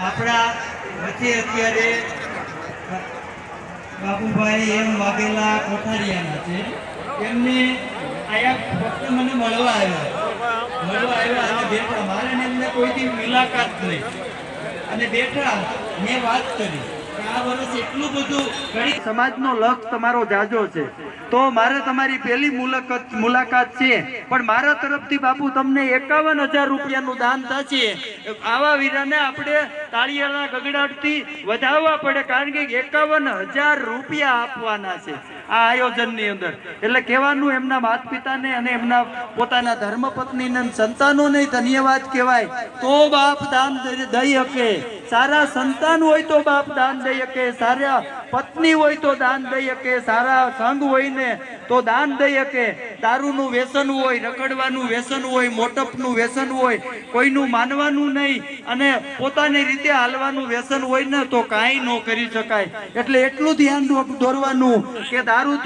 આપણા વચ્ચે અત્યારે બાબુભાઈ એમ વાઘેલા કોઠારિયાના છે. એમને આયા ફક્ત મને મળવા આવ્યા અને બેઠા. મારે એમને કોઈથી મુલાકાત નહીં અને બેઠા મેં વાત કરી. આ વર્ષ એટલું બધું સમાજનો લક્ષ તમારો જાજો છે, તો મારે તમારી પહેલી મુલાકાત છે, પણ મારા તરફથી બાપુ તમને 51,000 રૂપિયાનું દાન થશે. આવા વીરાને આપણે તાળીઓના ગગડાટથી વધાવવા પડે, કારણ કે 51,000 રૂપિયા આપવાના છે આ આયોજનની અંદર. એટલે કહેવાનું એમના માતા પિતાને અને એમના પોતાના ધર્મપત્નીને સંતાનોને ધન્યવાદ કહેવાય. તો બાપ દાન દઈ શકે, સારા સંતાન હોય તો બાપ દાન દઈ શકે, સારા પત્ની હોય તો દાન દઈ શકે, સારા સંગ હોય ને તો દાન દઈ શકે. દારૂનું વ્યસન હોય, રખડવાનું વ્યસન હોય, મોટપનું વ્યસન હોય, કોઈનું માનવાનું નહીં અને પોતાની રીતે હાલવાનું વ્યસન હોય ને તો કાંઈ ન કરી શકાય. એટલે એટલું ધ્યાન દોરવાનું કે દારૂ